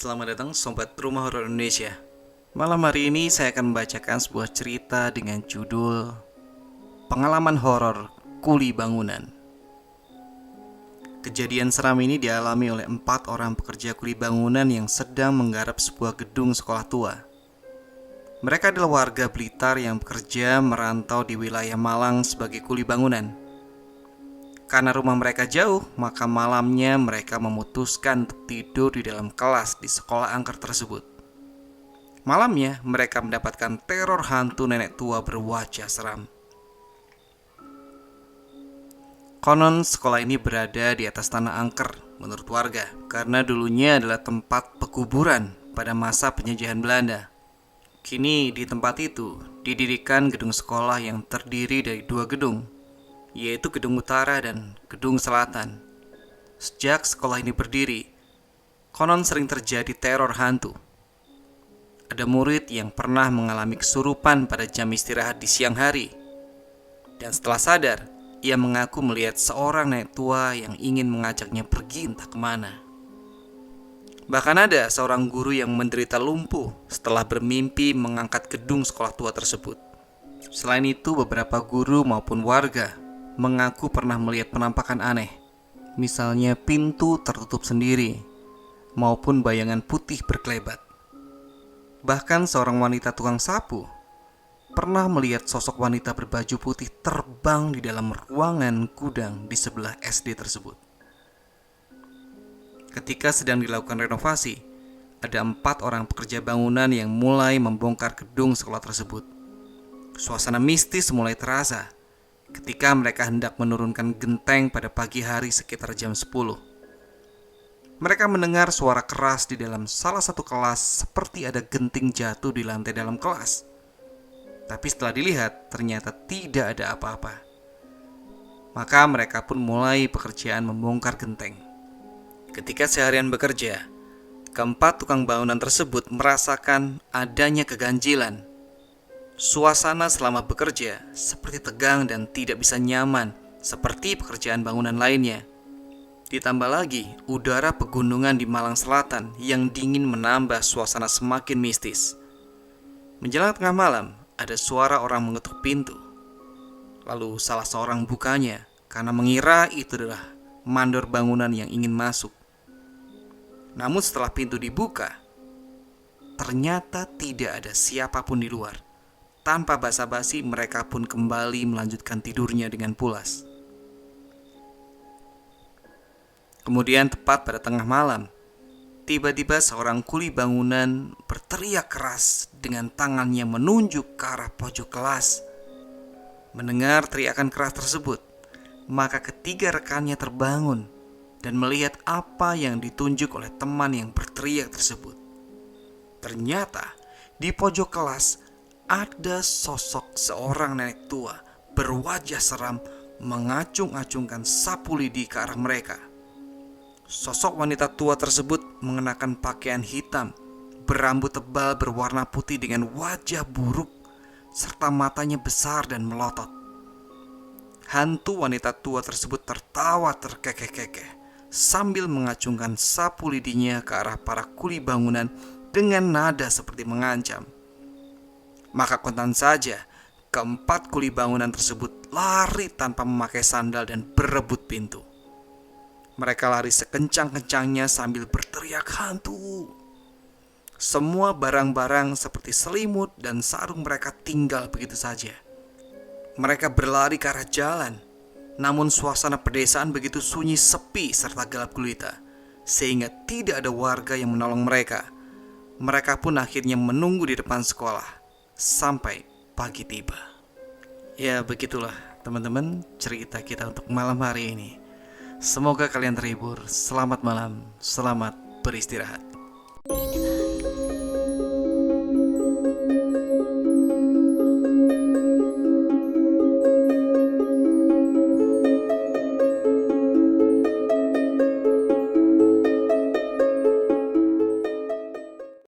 Selamat datang Sobat Rumah Horor Indonesia. Malam hari ini saya akan membacakan sebuah cerita dengan judul Pengalaman Horor Kuli Bangunan. Kejadian seram ini dialami oleh 4 orang pekerja kuli bangunan yang sedang menggarap sebuah gedung sekolah tua. Mereka adalah warga Blitar yang bekerja merantau di wilayah Malang sebagai kuli bangunan. Karena rumah mereka jauh, maka malamnya mereka memutuskan untuk tidur di dalam kelas di sekolah angker tersebut. Malamnya, mereka mendapatkan teror hantu nenek tua berwajah seram. Konon sekolah ini berada di atas tanah angker menurut warga, karena dulunya adalah tempat pekuburan pada masa penjajahan Belanda. Kini di tempat itu didirikan gedung sekolah yang terdiri dari 2 gedung, yaitu Gedung Utara dan Gedung Selatan. Sejak sekolah ini berdiri, konon sering terjadi teror hantu. Ada murid yang pernah mengalami kesurupan pada jam istirahat di siang hari. Dan setelah sadar, ia mengaku melihat seorang nenek tua yang ingin mengajaknya pergi entah kemana. Bahkan ada seorang guru yang menderita lumpuh setelah bermimpi mengangkat gedung sekolah tua tersebut. Selain itu, beberapa guru maupun warga mengaku pernah melihat penampakan aneh, misalnya pintu tertutup sendiri maupun bayangan putih berkelebat. Bahkan seorang wanita tukang sapu pernah melihat sosok wanita berbaju putih terbang di dalam ruangan gudang di sebelah SD tersebut. Ketika sedang dilakukan renovasi, ada 4 orang pekerja bangunan yang mulai membongkar gedung sekolah tersebut. Suasana mistis mulai terasa ketika mereka hendak menurunkan genteng pada pagi hari sekitar jam 10. Mereka mendengar suara keras di dalam salah satu kelas, seperti ada genting jatuh di lantai dalam kelas. Tapi setelah dilihat, ternyata tidak ada apa-apa. Maka mereka pun mulai pekerjaan membongkar genteng. Ketika seharian bekerja, keempat tukang bangunan tersebut merasakan adanya keganjilan. Suasana selama bekerja seperti tegang dan tidak bisa nyaman seperti pekerjaan bangunan lainnya. Ditambah lagi, udara pegunungan di Malang Selatan yang dingin menambah suasana semakin mistis. Menjelang tengah malam, ada suara orang mengetuk pintu. Lalu salah seorang bukanya karena mengira itu adalah mandor bangunan yang ingin masuk. Namun setelah pintu dibuka, ternyata tidak ada siapapun di luar. Tanpa basa-basi, mereka pun kembali melanjutkan tidurnya dengan pulas. Kemudian tepat pada tengah malam, tiba-tiba seorang kuli bangunan berteriak keras dengan tangannya menunjuk ke arah pojok kelas. Mendengar teriakan keras tersebut, maka ketiga rekannya terbangun dan melihat apa yang ditunjuk oleh teman yang berteriak tersebut. Ternyata di pojok kelas ada sosok seorang nenek tua berwajah seram mengacung-acungkan sapu lidi ke arah mereka. Sosok wanita tua tersebut mengenakan pakaian hitam, berambut tebal berwarna putih dengan wajah buruk, serta matanya besar dan melotot. Hantu wanita tua tersebut tertawa terkekeh-kekeh sambil mengacungkan sapu lidinya ke arah para kuli bangunan dengan nada seperti mengancam. Maka kontan saja keempat kuli bangunan tersebut lari tanpa memakai sandal dan berebut pintu. Mereka lari sekencang-kencangnya sambil berteriak hantu. Semua barang-barang seperti selimut dan sarung mereka tinggal begitu saja. Mereka berlari ke arah jalan, namun suasana pedesaan begitu sunyi, sepi, serta gelap gulita, sehingga tidak ada warga yang menolong mereka. Mereka pun akhirnya menunggu di depan sekolah sampai pagi tiba. Ya, begitulah teman-teman cerita kita untuk malam hari ini. Semoga kalian terhibur. Selamat malam, selamat beristirahat.